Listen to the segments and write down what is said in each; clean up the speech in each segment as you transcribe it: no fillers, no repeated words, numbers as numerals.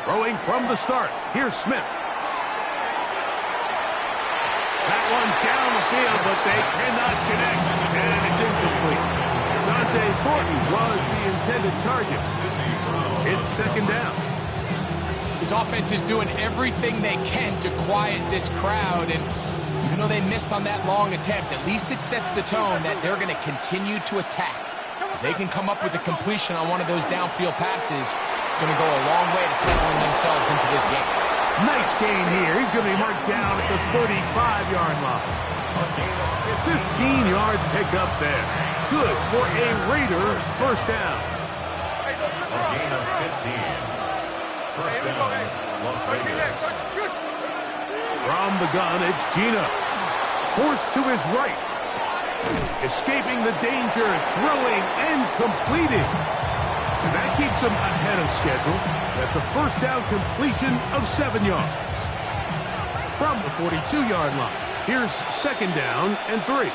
Throwing from the start. Here's Smith. That one down the field, but they cannot connect, and it's incomplete. Dante Thornton was the intended target. It's second down. His offense is doing everything they can to quiet this crowd, and even though they missed on that long attempt, at least it sets the tone that they're going to continue to attack. If they can come up with a completion on one of those downfield passes, it's going to go a long way to settling themselves into this game. Nice gain here. He's going to be marked down at the 35-yard line. 15-yard pickup there. Good for a Raiders first down. A gain of 15. First down, Las Vegas. From the gun, it's Gino. Forced to his right. Escaping the danger, throwing and completing. And that keeps him ahead of schedule. That's a first down completion of 7 yards. From the 42-yard line, here's second down and 3.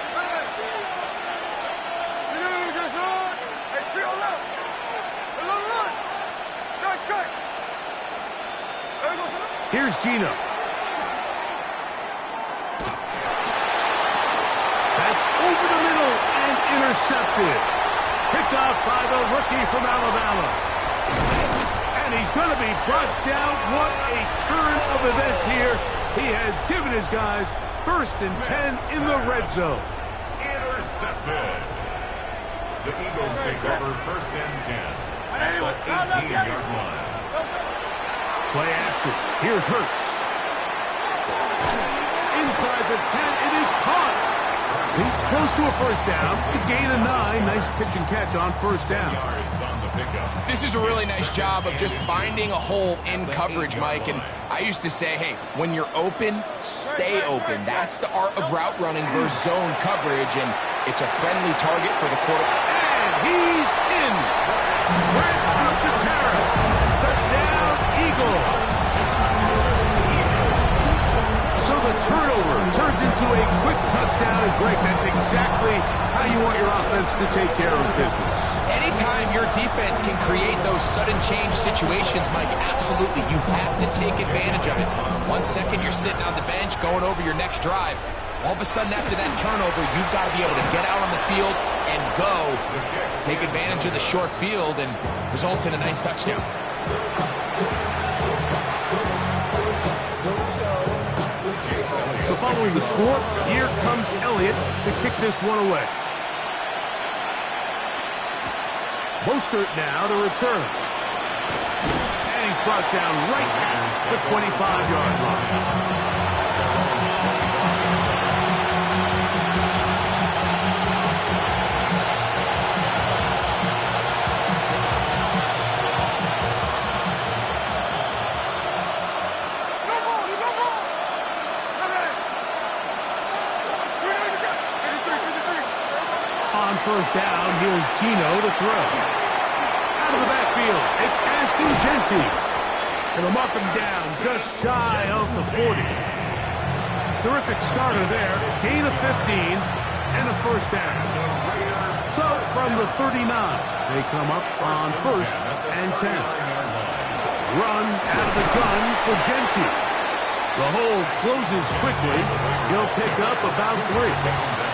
Here's Gino. That's over the middle and intercepted. Picked off by the rookie from Alabama. And he's going to be brought down. What a turn of events here. He has given his guys first and 10 in the red zone. Intercepted. The Eagles take over first and 10 at the 18-yard line. Play action. Here's Hurts. Inside the 10, it is caught. He's close to a first down. The gain of 9. Nice pitch and catch on first down. This is a really nice job of just finding a hole in coverage, Mike. And I used to say, hey, when you're open, stay open. That's the art of route running versus zone coverage, and it's a friendly target for the quarterback. And he's in. Right up the terror. Touchdown, Eagles. So the turnover turns into a quick touchdown, and Greg, that's exactly how you want your offense to take care of business. Anytime your defense can create those sudden change situations, Mike, absolutely, you have to take advantage of it. 1 second you're sitting on the bench going over your next drive. All of a sudden after that turnover, you've got to be able to get out on the field and go. Take advantage of the short field and result in a nice touchdown. So following the score, here comes Elliott to kick this one away. Mostert now to return. And he's brought down right at the 25-yard line. On first down, here's Gino to throw. Out of the backfield, it's Ashton Genty. And they'll mark him down just shy of the 40. Terrific starter there. Gain of 15 and a first down. So from the 39, they come up on first and 10. Run out of the gun for Genty. The hold closes quickly. He'll pick up about 3.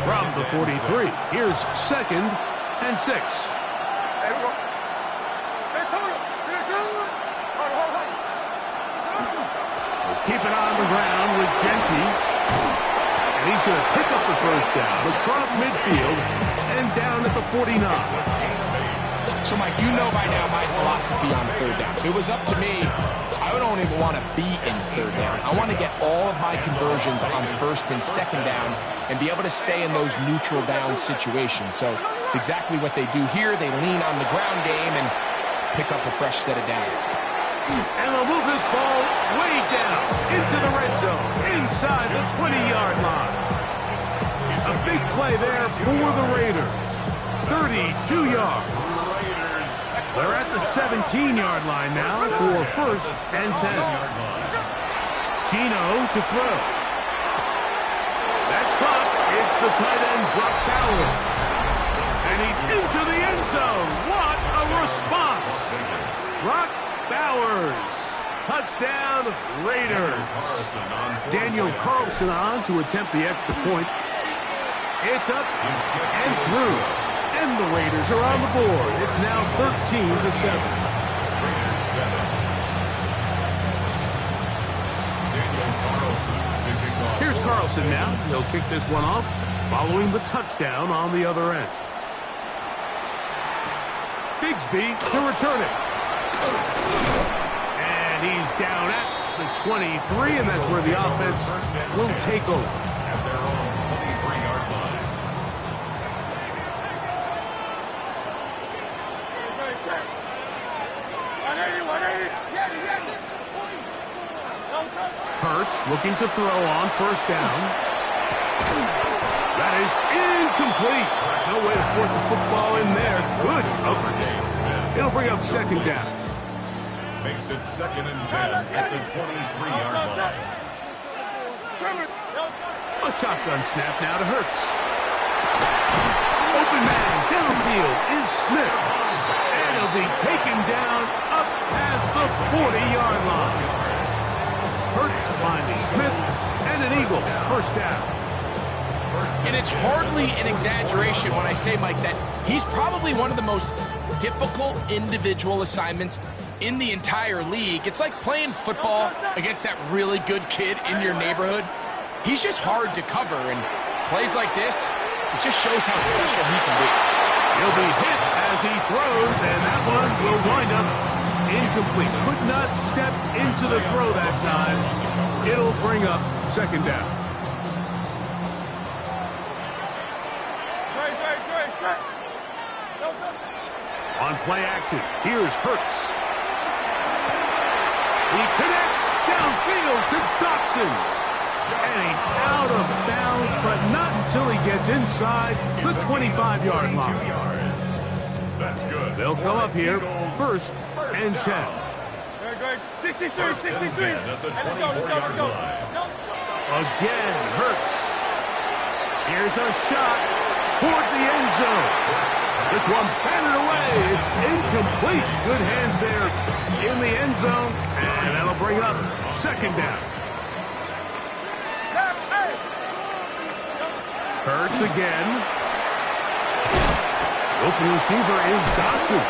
From the 43, here's second and 6. Keep it on the ground with Genty. And he's going to pick up the first down across midfield and down at the 49. So, Mike, you know by now my philosophy on third down. If it was up to me, I don't even want to be in third down. I want to get all of my conversions on first and second down and be able to stay in those neutral down situations. So it's exactly what they do here. They lean on the ground game and pick up a fresh set of downs. And they'll move this ball way down into the red zone, inside the 20-yard line. A big play there for the Raiders. 32 yards. They're at the 17-yard line now for first and 10. Gino to throw. That's caught. It's the tight end, Brock Bowers. And he's into the end zone. What a response. Brock Bowers. Touchdown, Raiders. Daniel Carlson on to attempt the extra point. It's up and through. And the Raiders are on the board. It's now 13-7. Here's Carlson now. He'll kick this one off, following the touchdown on the other end. Bigsby to return it. And he's down at the 23, and that's where the offense will take over. At their own 23-yard line. Hurts looking to throw on first down. That is incomplete. No way to force the football in there. Good coverage. It'll bring up second down. Makes it 2nd and 10 at the 23-yard line. A shotgun snap now to Hurts. Open man downfield is Smith. And he'll be taken down up past the 40-yard line. Hurts finding Smith and an eagle. First down. And it's hardly an exaggeration when I say, Mike, that he's probably one of the most difficult individual assignments in the entire league. It's like playing football against that really good kid in your neighborhood. He's just hard to cover, and plays like this, it just shows how special he can be. He'll be hit as he throws, and that one will wind up incomplete. Could not step into the throw that time. It'll bring up second down. On play action, here's Hurts. He connects downfield to Dotson. And he's out of bounds, but not until he gets inside the 25-yard line. That's good. They'll come up here, first and 10. 63, 63. At the 24-yard line. Again, Hurts. Here's a shot toward the end zone. This one batted away. It's incomplete. Good hands there in the end zone, and that'll bring up second down. Hurts again. Open receiver is Dotson.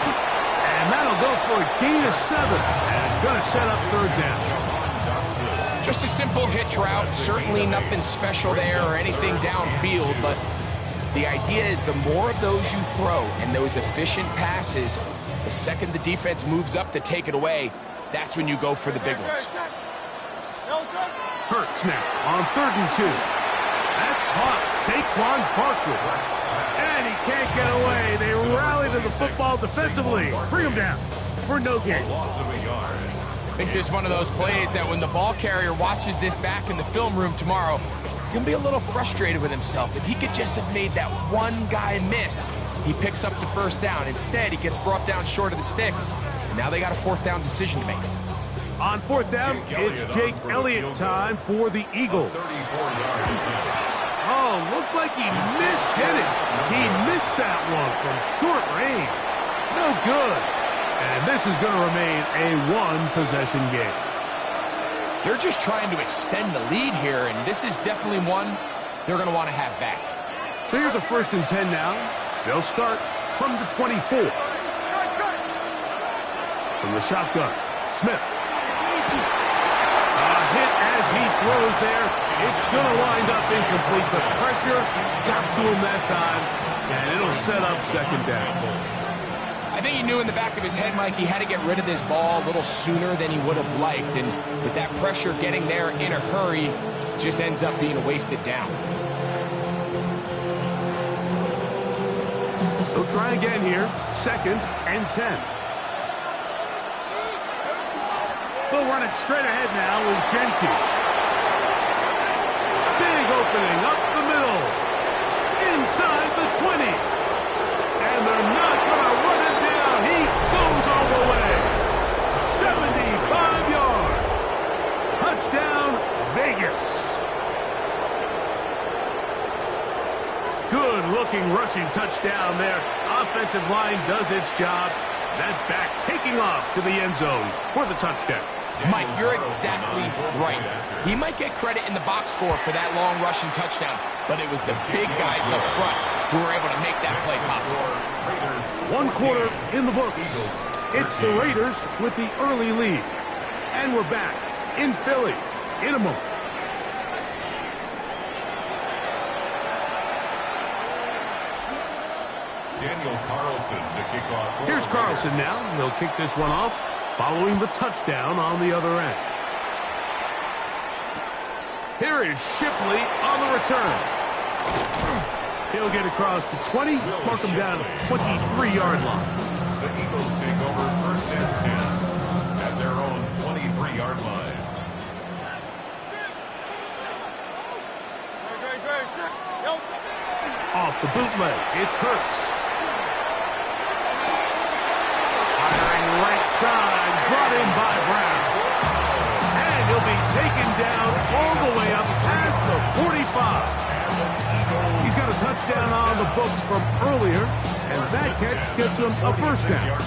And that'll go for a gain of 7. And it's going to set up third down. Just a simple hitch route. Certainly nothing special there or anything downfield, but the idea is the more of those you throw and those efficient passes, the second the defense moves up to take it away, that's when you go for the big ones. Hurts now on 3rd and 2. That's caught. Saquon Barkley. And he can't get away. They rally to the football defensively. Bring him down for no gain. I think this is one of those plays that when the ball carrier watches this back in the film room tomorrow, he's going to be a little frustrated with himself. If he could just have made that one guy miss, he picks up the first down. Instead, he gets brought down short of the sticks. And now they got a 4th down decision to make. On 4th down, it's Jake Elliott time for the Eagles. Oh, looked like he mishit it. He missed that one from short range. No good. And this is going to remain a 1-possession game. They're just trying to extend the lead here, and this is definitely one they're going to want to have back. So here's a 1st and 10 now. They'll start from the 24. From the shotgun, Smith. A hit as he throws there. It's going to wind up incomplete. The pressure got to him that time, and it'll set up second down. I think he knew in the back of his head, Mike, he had to get rid of this ball a little sooner than he would have liked. And with that pressure getting there in a hurry, it just ends up being a wasted down. They'll try again here. 2nd and 10. They'll run it straight ahead now with Gentry. Big opening up the middle. Inside the 20. And they're not going to run it down. He goes all the way. 75 yards. Touchdown, Vegas. Good-looking rush. rushing touchdown there. Offensive line does its job. That back taking off to the end zone for the touchdown. Mike, you're exactly right. He might get credit in the box score for that long rushing touchdown, but it was the big guys up front who were able to make that play possible. One quarter in the books. It's the Raiders with the early lead. And we're back in Philly in a moment. Daniel Carlson to kick off. Here's Carlson now. He'll kick this one off following the touchdown on the other end. Here is Shipley on the return. He'll get across the 20, mark him down at the 23-yard line. The Eagles take over first and 10 at their own 23-yard line. Off the bootleg, it's Hurts. Firing right side, brought in by Brown. And he'll be taken down all the way up past the 45. He's got a touchdown on the books from earlier, and that catch gets him a first down.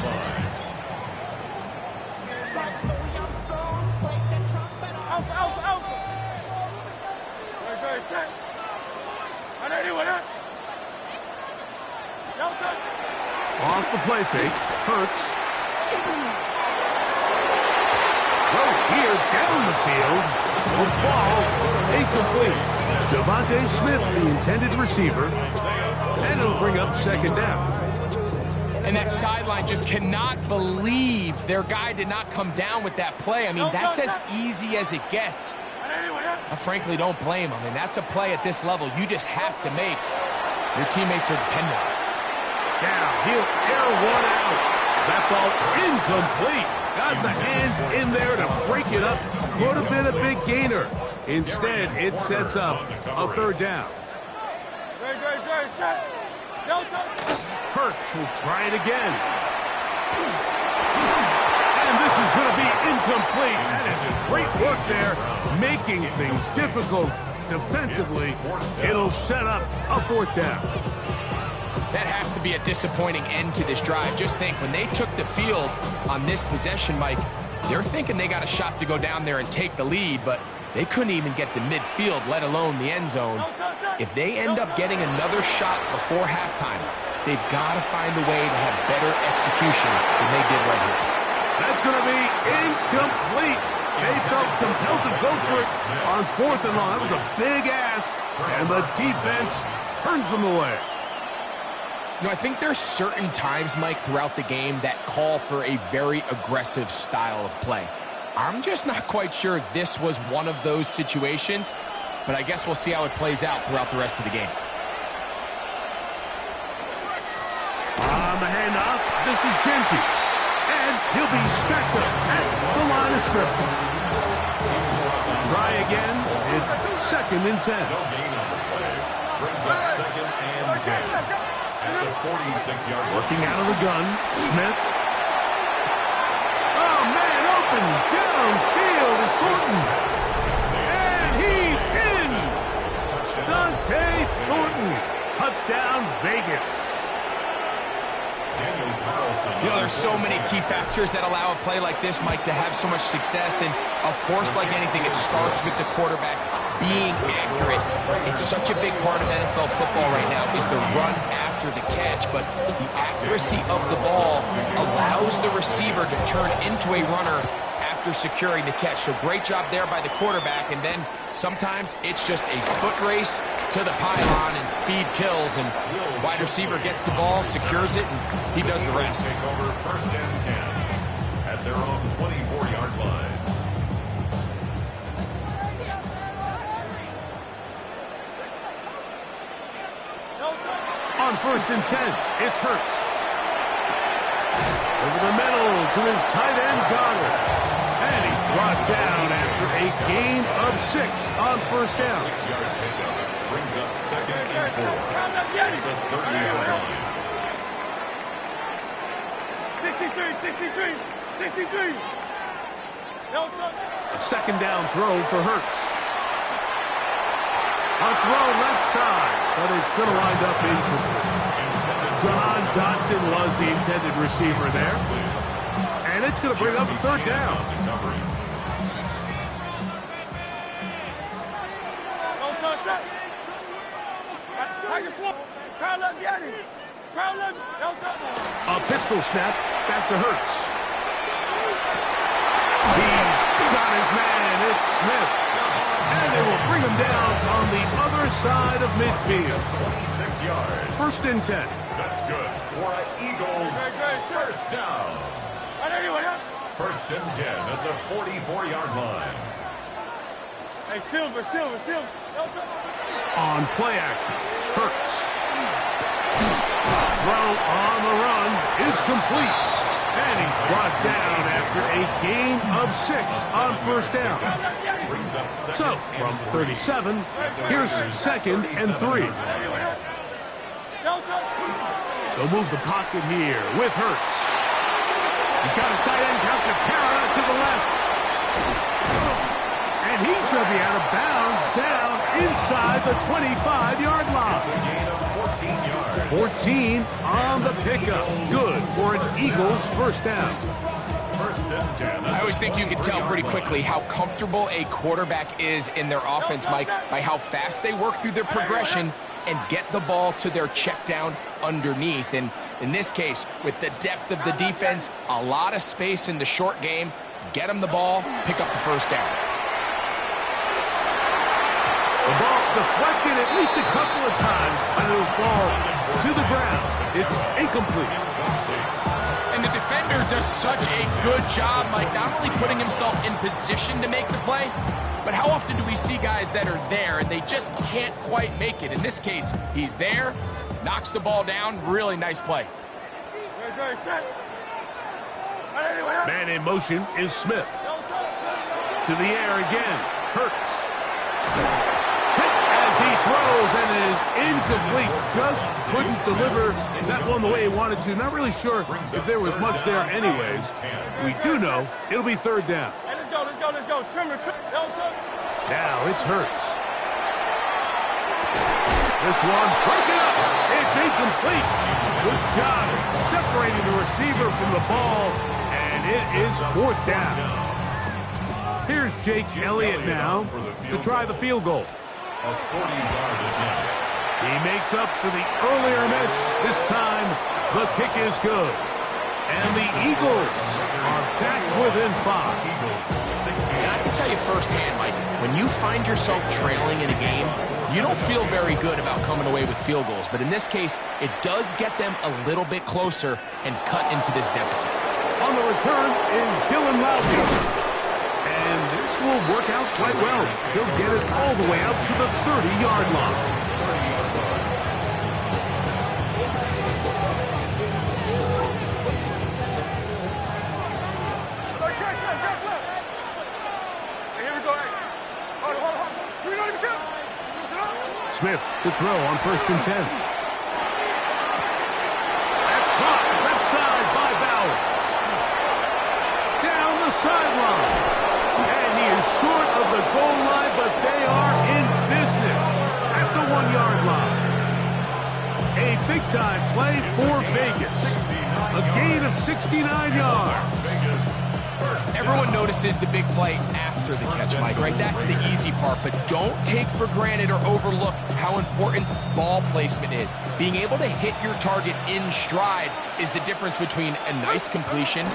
Off the play fake, Hurts. Throw here down the field. Will fall incomplete. Devontae Smith, the intended receiver, and it'll bring up second down. And that sideline just cannot believe their guy did not come down with that play. I mean, that's as easy as it gets. I frankly don't blame him. And that's a play at this level you just have to make. Your teammates are dependent on it. Now he'll air one out. That ball incomplete. Got the hands in there to break it up. Could have been a big gainer. Instead, it sets up a third down. Hurts will try it again. And this is going to be incomplete. That is great work there, making things difficult defensively. It'll set up a fourth down. That has to be a disappointing end to this drive. Just think, when they took the field on this possession, Mike, they're thinking they got a shot to go down there and take the lead, but they couldn't even get to midfield, let alone the end zone. If they end up getting another shot before halftime, they've got to find a way to have better execution than they did right here. That's going to be incomplete. They felt compelled to go for it on fourth and long. That was a big ask, and the defense turns them away. You know, I think there's certain times, Mike, throughout the game that call for a very aggressive style of play. I'm just not quite sure this was one of those situations, but I guess we'll see how it plays out throughout the rest of the game. On the handoff, this is Gentry. And he'll be stacked up at the line of scrimmage. Try again. It's second and 10. No gain on the play. Brings up second and 10. At the 46-yard line. Working out of the gun, Smith. Oh, man, open downfield is Thornton. And he's in. Dante Thornton. Touchdown, Vegas. You know, there's so many key factors that allow a play like this, Mike, to have so much success. And, of course, like anything, it starts with the quarterback being accurate. It's such a big part of NFL football right now is the run after the catch. But the accuracy of the ball allows the receiver to turn into a runner after securing the catch. So great job there by the quarterback. And then sometimes it's just a foot race to the pylon and speed kills. And wide receiver gets the ball, secures it, and he does the rest. Take over first and 10 at their own 24-yard line. On first and 10, it's Hurts. Over the middle to his tight end, Goddard. And he's brought down after a gain of 6 on first down. 6-yard pickup brings up second and 4 at the 30-yard line. 63. A second down throw for Hurts. A throw left side, but it's going to wind up incomplete. John Dotson was the intended receiver there. And it's going to bring up a third down. A pistol snap back to Hurts. He's got his man. It's Smith. And they will bring him down on the other side of midfield. 26 yards. First and 10. That's good for an Eagles first down. First and 10 at the 44-yard line. Hey, Silver. On play action, Hurts. Throw on the run is complete. And he's brought down after a gain of 6 on first down. Brings up second So, from 37, here's second and 3. They'll move the pocket here with Hurts. He's got a tight end, Calcaterra, to the left. And he's going to be out of bounds down inside the 25-yard line. a gain of 14 yards. 14 on the pickup. Good for an Eagles first down. First and 10. I always think you can tell pretty quickly how comfortable a quarterback is in their offense, Mike, by how fast they work through their progression and get the ball to their check down underneath. And in this case, with the depth of the defense, a lot of space in the short game, get them the ball, pick up the first down. The ball deflected at least a couple of times, and it will fall to the ground. It's incomplete. And the defender does such a good job, Mike, not only putting himself in position to make the play, but how often do we see guys that are there and they just can't quite make it? In this case, he's there, knocks the ball down, really nice play. Man in motion is Smith. To the air again, Hurts. Hit as he throws, and it is incomplete. Just couldn't deliver that one the way he wanted to. Not really sure if there was much there anyways. We do know it'll be third down. Let's go. Trimmer. Now it's Hurts. This one broken up. It's incomplete. Good job separating the receiver from the ball, and it is fourth down. Here's Jake Elliott now to try the field goal. A 40-yard attempt. He makes up for the earlier miss. This time, the kick is good. And the Eagles are back within 5. Eagles 16. And I can tell you firsthand, Mike, when you find yourself trailing in a game, you don't feel very good about coming away with field goals. But in this case, it does get them a little bit closer and cut into this deficit. On the return is Dylan Loudby. And this will work out quite well. He'll get it all the way out to the 30-yard line. Smith to throw on first and 10. That's caught left side by Bowers. Down the sideline. And he is short of the goal line, but they are in business at the 1-yard line. A big-time play for Vegas. A gain of 69 yards. Everyone notices the big play after the catch, Mike, right? That's the easy part, but don't take for granted or overlook how important ball placement is. Being able to hit your target in stride is the difference between a nice completion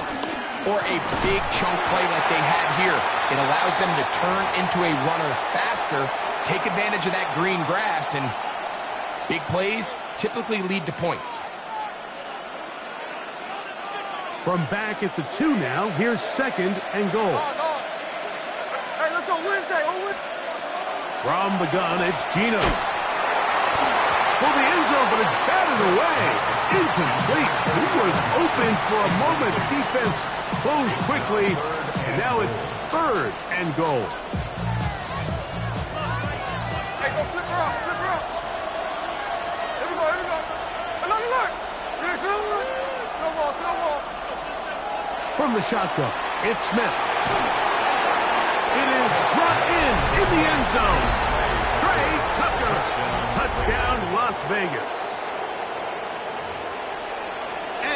or a big chunk play like they had here. It allows them to turn into a runner faster, take advantage of that green grass, and big plays typically lead to points. From back at the 2 now, here's second and goal. Hey, let's go Wednesday. From the gun, it's Gino. For the end zone, but it's batted away. Incomplete. He was open for a moment. Defense closed quickly, and now it's third and goal. Hey, go flip her up. Here we go. Look. You see that? Snowball. From the shotgun, it's Smith. It is brought in the end zone. Trey Tucker. Touchdown, Las Vegas.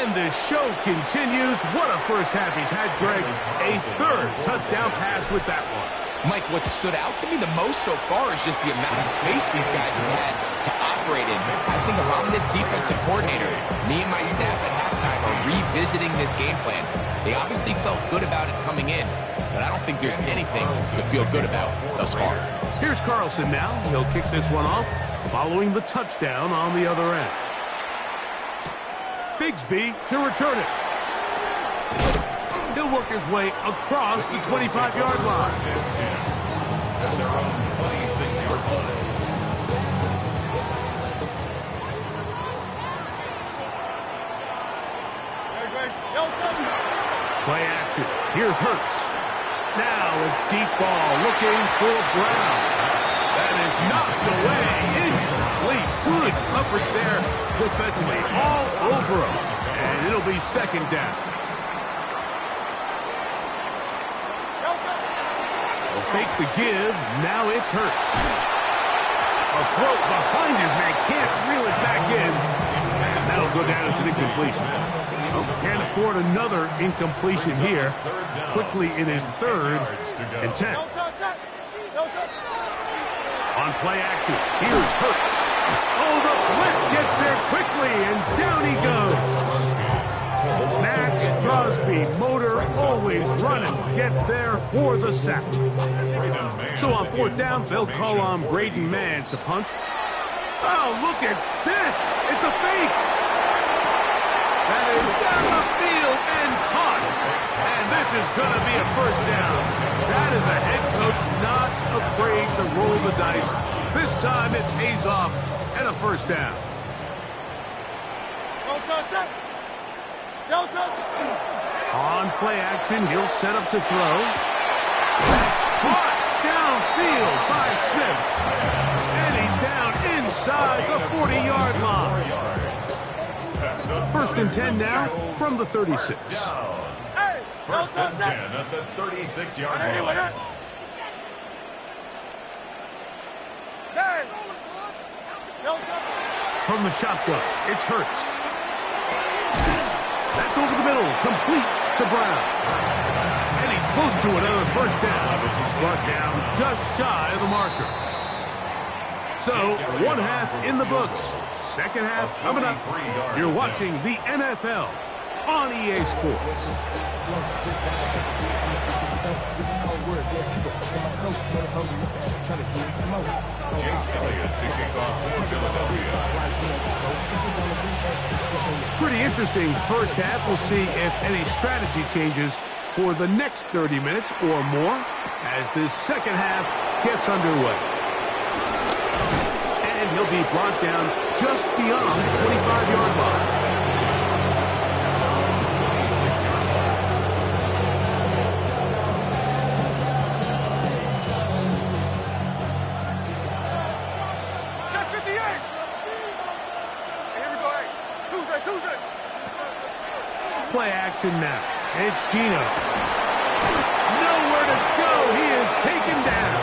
And the show continues. What a first half he's had, Greg. A third touchdown pass with that one. Mike, what stood out to me the most so far is just the amount of space these guys have had to operate in. I think if I'm this defensive coordinator, me and my staff at halftime are revisiting this game plan. They obviously felt good about it coming in, but I don't think there's anything to feel good about thus far. Here's Carlson now. He'll kick this one off, following the touchdown on the other end. Bigsby to return it. He'll work his way across the 25-yard line. At their own 26-yard line. Play action. Here's Hurts. Now a deep ball looking for Brown. That is knocked away. Incomplete. Good coverage there defensively. All over him. And it'll be second down. They'll fake the give. Now it's Hurts. A throw behind his man. Can't reel it back in. And that'll go down as an incompletion. Can't afford another incompletion here. Quickly it is 3rd and 10. On play action, here's Hurts. Oh, the blitz gets there quickly, and down he goes. Max Crosby, motor always running, gets there for the sack. So on 4th down, they'll call on Braden Mann to punt. Oh, look at this. It's a fake. That is down the field and caught. And this is going to be a first down. That is a head coach not afraid to roll the dice. This time it pays off and a first down. On play action, he'll set up to throw. That's caught downfield by Smith. And he's down inside the 40-yard line. 1st and 10 now from the 36. 1st and 10 at the 36-yard line. From the shotgun, it's Hurts. That's over the middle, complete to Brown. And he's close to another first down, which is brought down just shy of the marker. So, 1 half in the books. Second half coming up. You're watching the NFL on EA Sports. Jake Elliott to kick off for Philadelphia. Pretty interesting first half. We'll see if any strategy changes for the next 30 minutes or more as this second half gets underway. And he'll be brought down just beyond the 25-yard line. Play action now. It's Gino. Nowhere to go. He is taken down.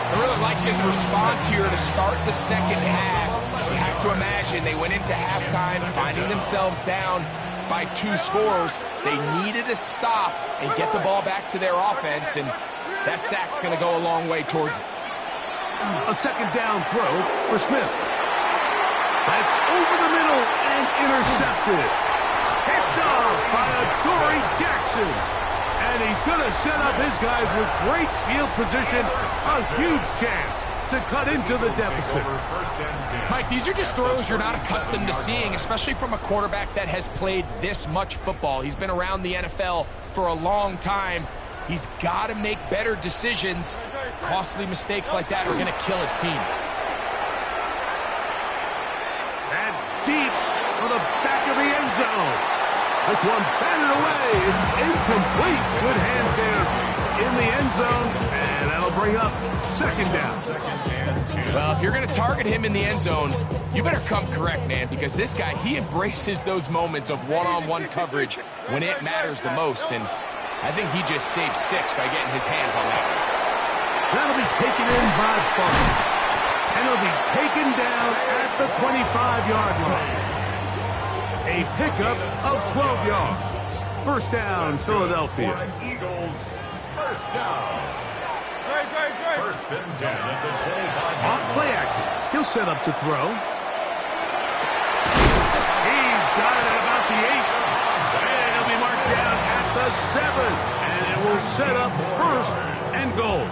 I really like this response here to start the second half. You have to imagine they went into halftime finding themselves down by 2 scores. They needed to stop and get the ball back to their offense, and that sack's going to go a long way towards it. A second down throw for Smith. That's over the middle and intercepted. Picked off by Adoree Jackson. And he's going to set up his guys with great field position. A huge chance to cut into the deficit. Mike, these are just throws you're not accustomed to seeing, especially from a quarterback that has played this much football. He's been around the NFL for a long time. He's got to make better decisions. Costly mistakes like that are going to kill his team. That's deep for the back of the end zone. This one batted away. It's incomplete. Good hands there in the end zone. And that'll bring up second down. Well, if you're going to target him in the end zone, you better come correct, man, because this guy, he embraces those moments of one-on-one coverage when it matters the most. And I think he just saved 6 by getting his hands on that one. That'll be taken in by Buck. And it'll be taken down at the 25-yard line. A a pickup of 12 yards. First down, Philadelphia. Eagles, first down. Great. First and 10 at the 25. Off play action. He'll set up to throw. He's got it at about the 8. And he'll be marked down at the 7. And it will set up first and goal.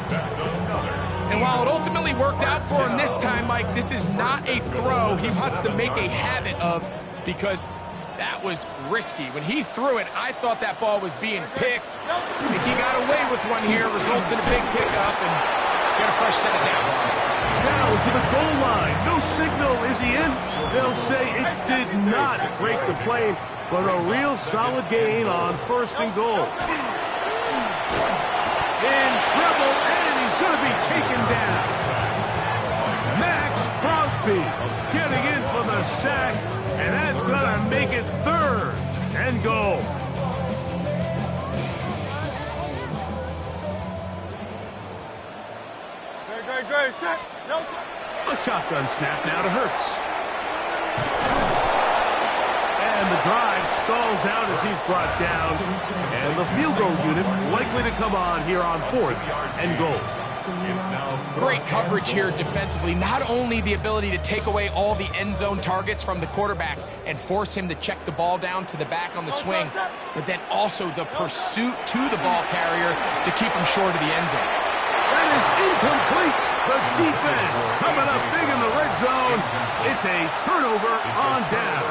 And while it ultimately worked out for him this time, Mike, this is not a throw he wants to make a habit of, because that was risky. When he threw it, I thought that ball was being picked. I think he got away with one here, results in a big pickup, and got a fresh set of downs. Down to the goal line. No signal. Is he in? They'll say it did not break the plane, but a real solid gain on first and goal. In trouble, and he's going to be taken down. Max Crosby getting in for the sack, and that's going to make it third and goal. Great. Set. A shotgun snap now to Hurts. And the drive stalls out as he's brought down. And the field goal unit likely to come on here on fourth and goal. Great coverage here defensively. Not only the ability to take away all the end zone targets from the quarterback and force him to check the ball down to the back on the swing, but then also the pursuit to the ball carrier to keep him short of the end zone. That is incomplete. The defense coming up big in the red zone. It's a turnover on down.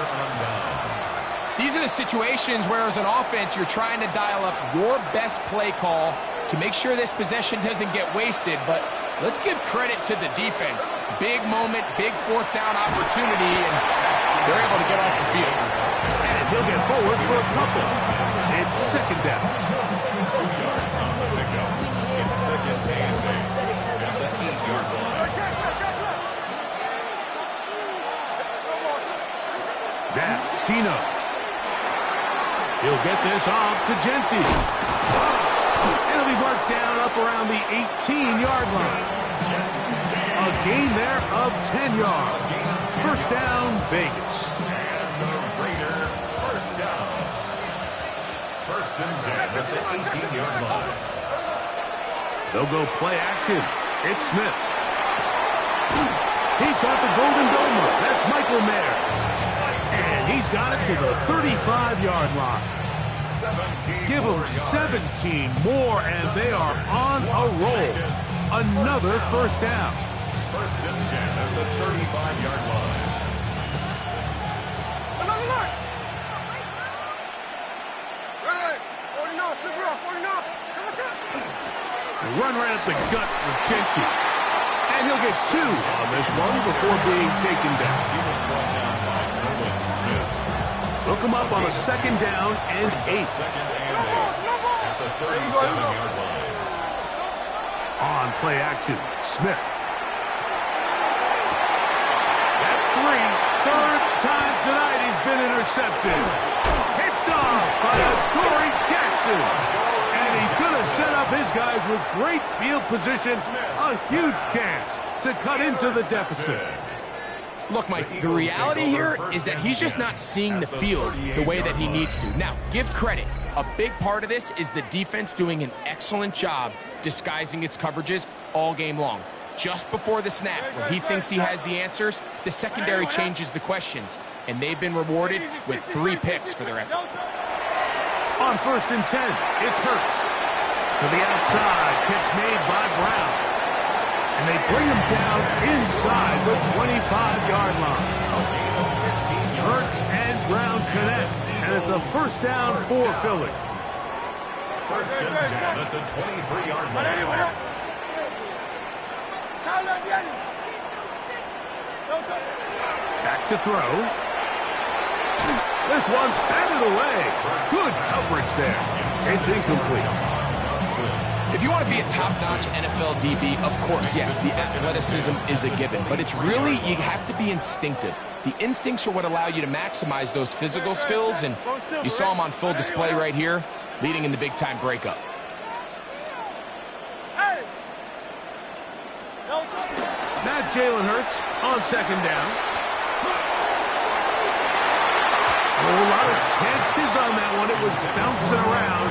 These are the situations where, as an offense, you're trying to dial up your best play call to make sure this possession doesn't get wasted. But let's give credit to the defense. Big moment, big fourth down opportunity, and they're able to get off the field. And he'll get forward for a couple. It's second down. Now, Gino. He'll get this off to Genti. It'll be marked down up around the 18-yard line. A gain there of 10 yards. First down, Vegas. And the Raider, first down. First and 10 at the 18-yard line. They'll go play action. It's Smith. He's got the golden domer. That's Michael Mayer. And he's got it to the 35-yard line. Give them 17 more, and they are on a roll. Another first down. First and 10 at the 35-yard line. Run right up the gut with Genti. And he'll get 2 on this one before being taken down. They'll come up on a second down and 8. At the 37-yard line. On play action, Smith. That's 3. Third time tonight he's been intercepted. Picked off by Adoree Jackson. And he's going to set up his guys with great field position. A huge chance to cut into the deficit. Look, Mike, the reality here is that he's just not seeing the field the way that he needs to. Now, give credit. A big part of this is the defense doing an excellent job disguising its coverages all game long. Just before the snap, when he thinks he has the answers, the secondary changes the questions, and they've been rewarded with 3 picks for their effort. On first and 10, it's Hurts. To the outside, catch made by Brown. And they bring him down inside the 25-yard line. Hurts and Brown connect, and it's a first down for Philly. First and 10 at the 23-yard line. Back to throw. This one batted away. Good coverage there. It's incomplete. If you want to be a top-notch NFL DB, of course, yes, the athleticism is a given. But it's really, you have to be instinctive. The instincts are what allow you to maximize those physical skills, and you saw him on full display right here, leading in the big-time breakup. Now Jalen Hurts on second down. chanced his on that one. It was bouncing around,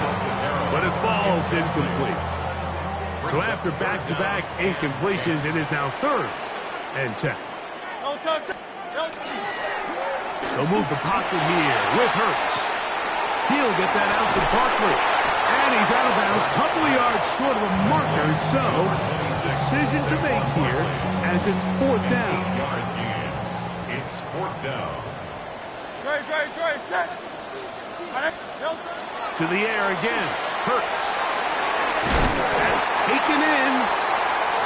but it falls incomplete. So after back-to-back incompletions, it is now 3rd and 10. They'll move the pocket here with Hurts. He'll get that out to Barkley. And he's out of bounds, a couple of yards short of a marker. So, decision to make here as it's 4th down. It's 4th down. To the air again. Hurts. That's taken in.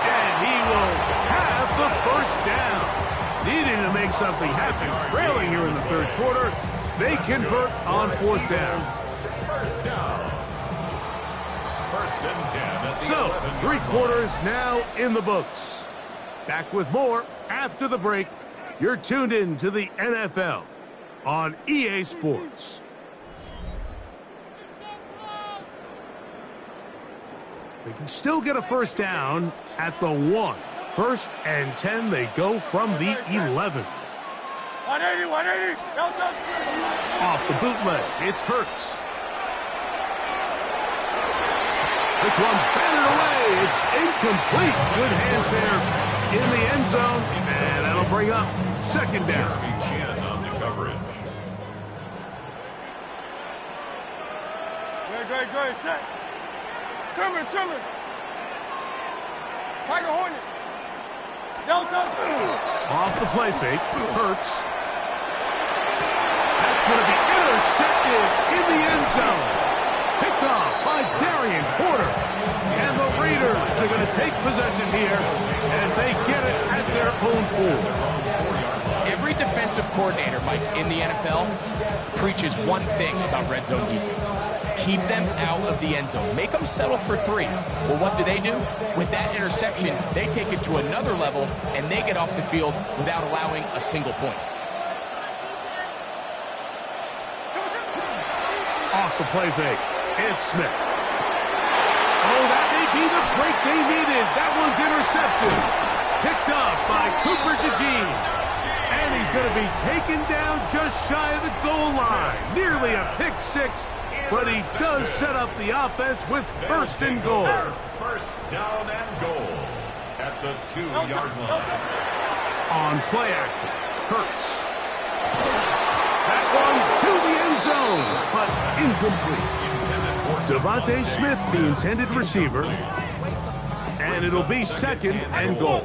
And he will have the 1st down. Needing to make something happen. Trailing here in the 3rd quarter. They convert on 4th down. 1st down. 1st and 10. So, 3 quarters now in the books. Back with more after the break. You're tuned in to the NFL on EA Sports. They can still get a 1st down at the 1. 1st and 10, they go from the 11. 180. Off the bootleg, it's Hurts. This one batted away. It's incomplete. Good hands there in the end zone. And that'll bring up 2nd down. On the coverage. Great. Set. Trimmer. Tiger Hornet. Delta. Off the play fake, Hurts. That's going to be intercepted in the end zone. Picked off by Darian Porter. And the Raiders are going to take possession here as they get it at their own 4. Every defensive coordinator, Mike, in the NFL preaches one thing about red zone defense. Keep them out of the end zone. Make them settle for 3. Well, what do? With that interception, they take it to another level, and they get off the field without allowing a single point. Off the play fake, it's Smith. Oh, that may be the break they needed. That one's intercepted. Picked up by Cooper DeJean. And he's going to be taken down just shy of the goal line. Nearly a pick 6, but he does set up the offense with 1st and goal. 1st down and goal at the 2-yard line. On play action, Hurts. That one to the end zone, but incomplete. Devontae Smith, the intended receiver. And it'll be 2nd and goal.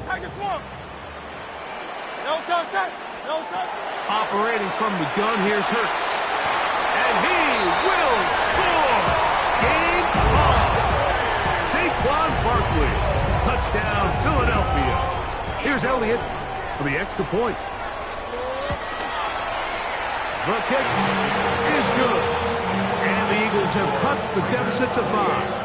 Operating from the gun, here's Hurts. And he will score! Game on! Saquon Barkley. Touchdown, Philadelphia. Here's Elliott for the extra point. The kick is good. And the Eagles have cut the deficit to 5.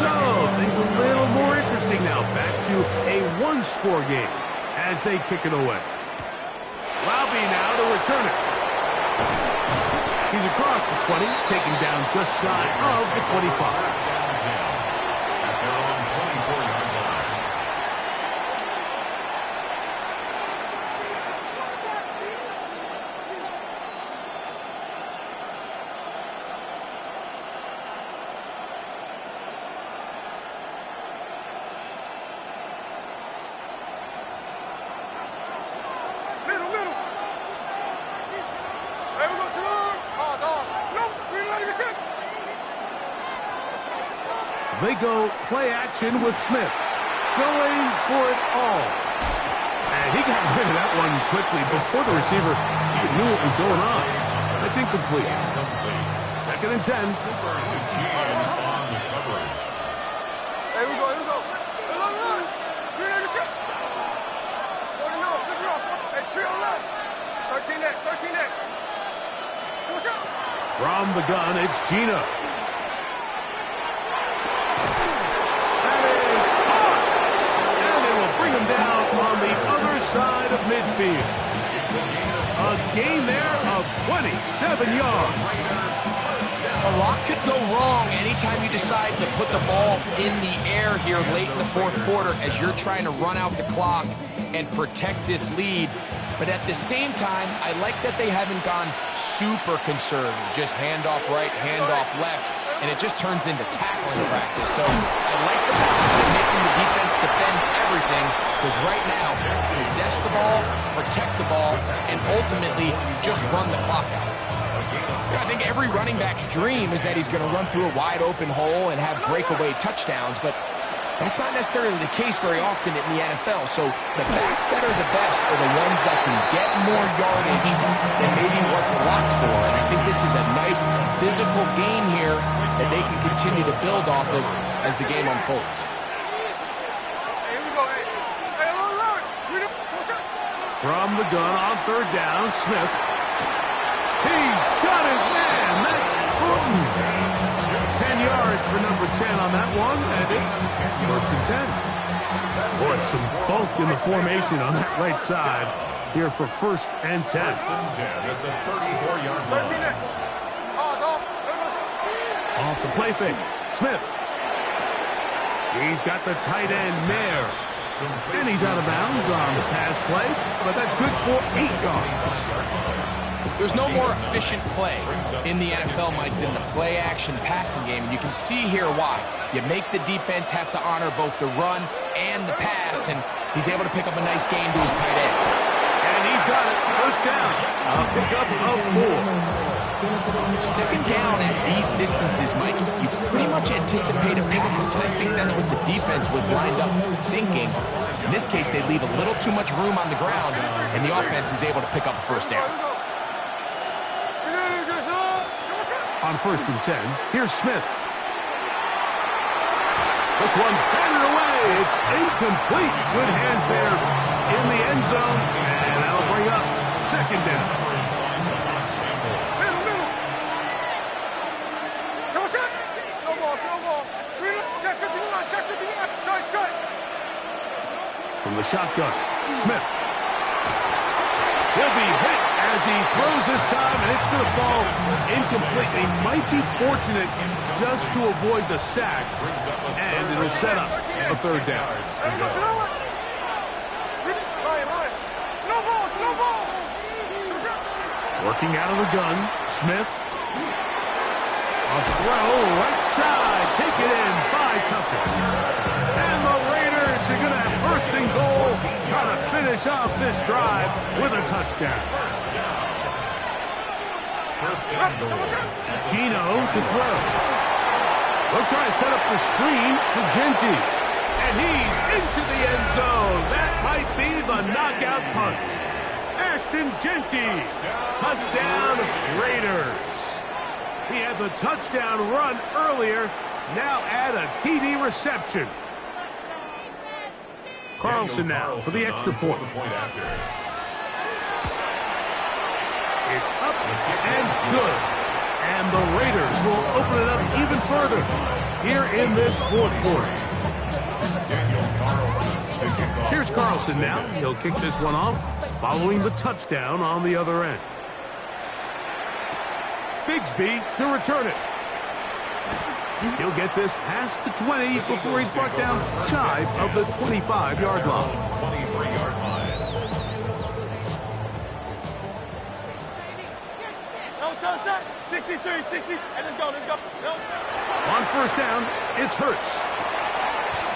So, things a little more interesting now. Back to a 1-score game as they kick it away. Robbie now to return it. He's across the 20, taken down just shy of the 25. At their own 24-yard line. They go play action with Smith. Going for it all. And he got rid of that one quickly before the receiver even knew what was going on. That's incomplete. 2nd and 10. On the coverage. Here we go. Look. Green intercept. 40 no. Good rough. Hey, trio left. 13 next. From the gun, it's Gino. Down on the other side of midfield. A gain there of 27 yards. A lot could go wrong anytime you decide to put the ball in the air here late in the 4th quarter as you're trying to run out the clock and protect this lead. But at the same time, I like that they haven't gone super conservative. Just handoff right, handoff left, and it just turns into tackling practice. So I like the balance of making the defense defend everything, because right now, possess the ball, protect the ball, and ultimately just run the clock out. I think every running back's dream is that he's going to run through a wide open hole and have breakaway touchdowns, but that's not necessarily the case very often in the NFL. So the backs that are the best are the ones that can get more yardage than maybe what's blocked for. And I think this is a nice physical gain here that they can continue to build off of as the game unfolds. From the gun on third down, Smith. He's got his man. That's Putin. 10 yards for number 10 on that one, and it's first and 10. Boy, some bulk in the formation on that right side here for first and 10. First and 10 at the 34-yard line. Off the play fake. Smith. He's got the tight end, Mayer. And he's out of bounds on the pass play, but that's good for 8 yards. There's no more efficient play in the NFL, Mike, than the play-action passing game, and you can see here why. You make the defense have to honor both the run and the pass, and he's able to pick up a nice gain to his tight end. And he's got it. First down. A pickup of 4. Second down at these distances, Mike, you pretty much anticipate a pass, and I think that's what the defense was lined up thinking. In this case, they leave a little too much room on the ground, and the offense is able to pick up a first down. On first and 10, here's Smith. This one batted away. It's incomplete. Good hands there in the end zone, and that'll bring up second down. From the shotgun, Smith. He'll be hit as he throws this time, and it's going to fall incomplete. He might be fortunate just to avoid the sack, and it'll set up a third down. Working out of the gun, Smith. A throw right side, take it in by Tucker. And the Raiders are going to have first and goal, trying to finish off this drive with a touchdown. First and goal. Gino to throw. They'll try to set up the screen to Genty. And he's into the end zone. That might be the knockout punch. Ashton Genty. Touchdown, Raiders. He had the touchdown run earlier. Now add a TD reception. Carlson now for the extra point. It's up and good. And the Raiders will open it up even further here in this fourth quarter. Here's Carlson now. He'll kick this one off following the touchdown on the other end. Bigsby to return it. He'll get this past the 20 before he's brought down shy of the 25-yard line. 23-yard line. No, 63, 60, and let's go. No. On first down, it's Hurts.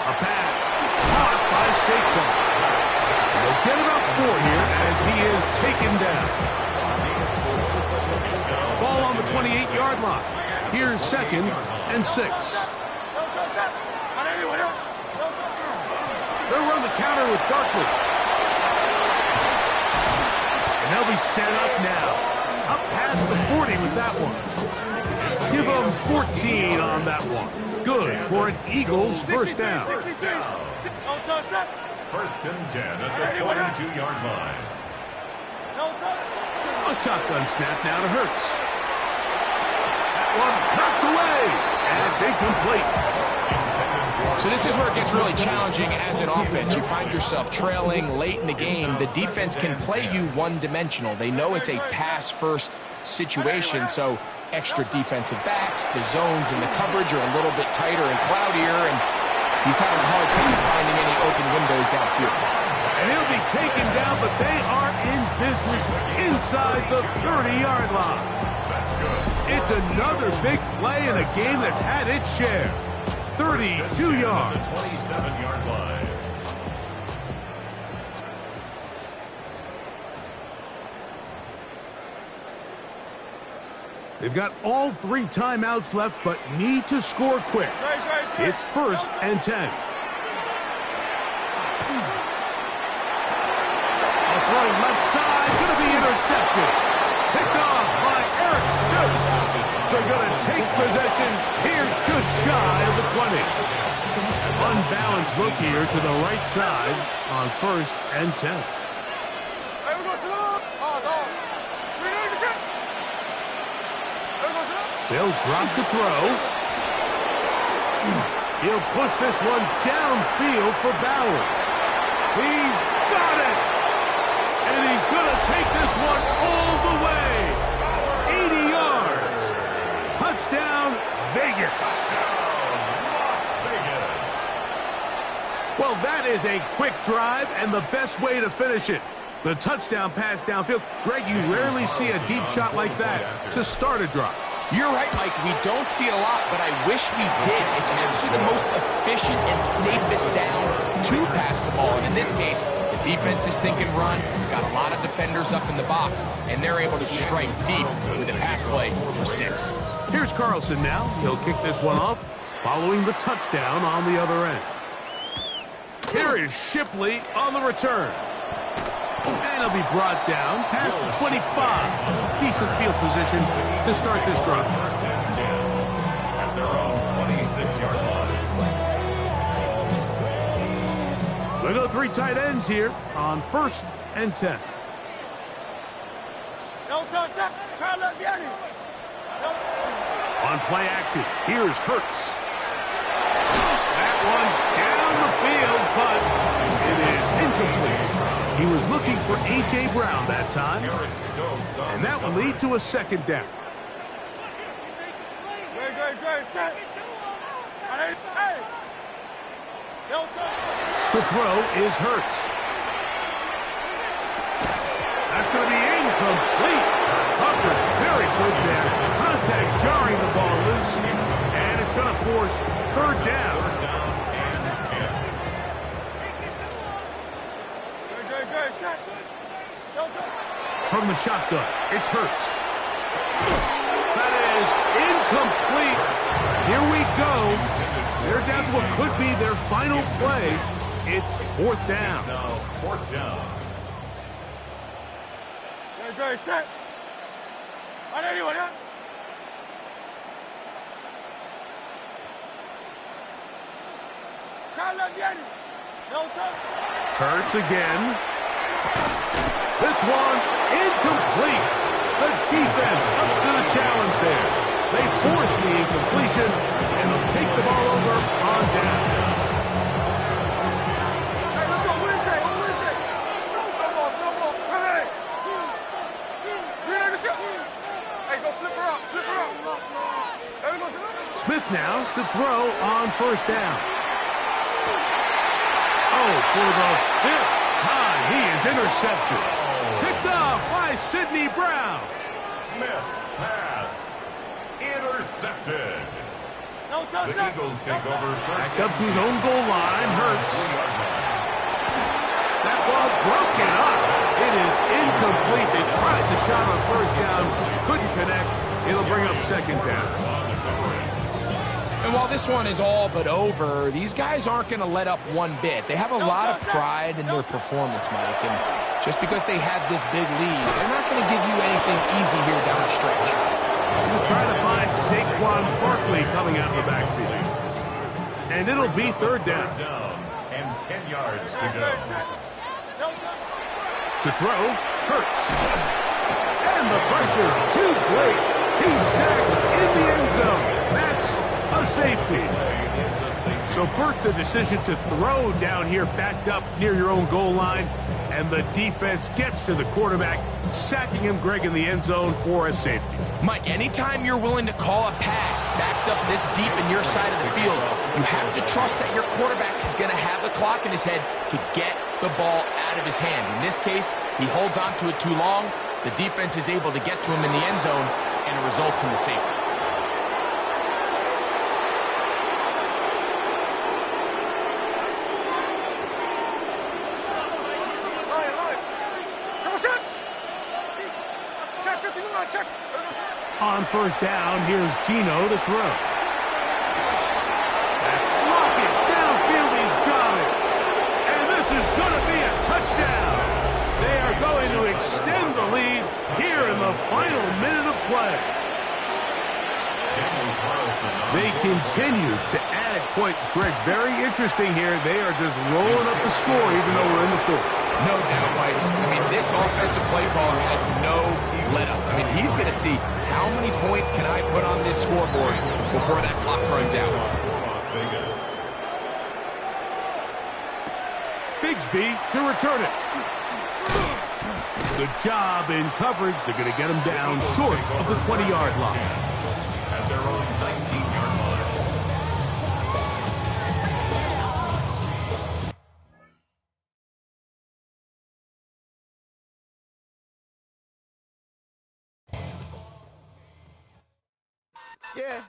A pass caught by Saquon. They'll get about 4 here as he is taken down. Ball on the 28-yard line. Here's second and 6. They'll run the counter with Barkley. And they'll be set up now. Up past the 40 with that one. Give them 14 on that one. Good for an Eagles first down. First and 10 at the 42-yard line. A shotgun snap now to Hurts. That one knocked away, and it's incomplete. So this is where it gets really challenging as an offense. You find yourself trailing late in the game. The defense can play you one-dimensional. They know it's a pass-first situation, so extra defensive backs, the zones and the coverage are a little bit tighter and cloudier, and he's having a hard time finding any open windows downfield. And he'll be taken down, but they are in business inside the 30-yard line. That's good. It's another big play in a game that's had its share. 32 yards. 27-yard line. They've got all 3 timeouts left, but need to score quick. It's 1st and 10. A throw left side, going to be intercepted. Picked off by Eric Stokes. So going to take possession here just shy of the 20. Unbalanced look here to the right side on 1st and 10. They'll drop to throw. He'll push this one downfield for Bowers. He's got it! And he's going to take this one all the way. 80 yards. Touchdown, Vegas. Well, that is a quick drive and the best way to finish it. The touchdown pass downfield. Greg, you rarely see a deep shot like that to start a drive. You're right, Mike. We don't see it a lot, but I wish we did. It's actually the most efficient and safest down to pass the ball. And in this case, the defense is thinking run, got a lot of defenders up in the box, and they're able to strike deep with a pass play for 6. Here's Carlson now. He'll kick this one off, following the touchdown on the other end. Here is Shipley on the return. And he'll be brought down past the 25. Decent field position to start this drive. 1st and 10 at their own 26-yard line. We'll go 3 tight ends here on 1st and 10. On play action, here's Hurts. That one down the field, but it is incomplete. He was looking for A.J. Brown that time, and that will lead to a 2nd down. To throw is Hurts. That's going to be incomplete. Covered very good there. Contact jarring the ball loose, and it's going to force 3rd down. From the shotgun, it's Hurts. That is incomplete. Here we go. They're down to what could be their final play. It's 4th down. It's now 4th down. Hurts again. This one incomplete. The defense up to the challenge there. They force the incompletion, and they'll take the ball over on down. Smith now to throw on 1st down. Oh, for the 5th time, he is intercepted. Picked off by Sidney Brown. Smith's pass intercepted. The Eagles take over 1st. Back up to his own goal line. Hurts. That ball broken up. It is incomplete. They tried the shot on 1st down. Couldn't connect. It'll bring up 2nd down. And while this one is all but over, these guys aren't going to let up one bit. They have a lot of pride in their performance, Mike. And just because they had this big lead, they're not going to give you anything easy here down the stretch. He's trying to find Saquon Barkley coming out of the backfield. And it'll be 3rd down. And 10 yards to go. To throw, Hurts. And the pressure too great. He's sacked in the end zone. That's a safety. It's a So first the decision to throw down here backed up near your own goal line, and the defense gets to the quarterback, sacking him, Greg, in the end zone for a safety. Mike, anytime you're willing to call a pass backed up this deep in your side of the field, you have to trust that your quarterback is going to have the clock in his head to get the ball out of his hand. In this case, he holds on to it too long. The defense is able to get to him in the end zone, and it results in the safety. On first down, here's Gino to throw. That's blocking. Downfield, he's got it. And this is going to be a touchdown. They are going to extend the lead here in the final minute of play. They continue to add points, Greg. Very interesting here. They are just rolling up the score even though we're in the fourth. No doubt, Mike. I mean, this offensive play caller has no let-up. I mean, he's going to see how many points can I put on this scoreboard before that clock runs out. Las Vegas. Bigsby to return it. Good job in coverage. They're going to get him down short of the 20-yard line. At their own 19-yard line. Yeah,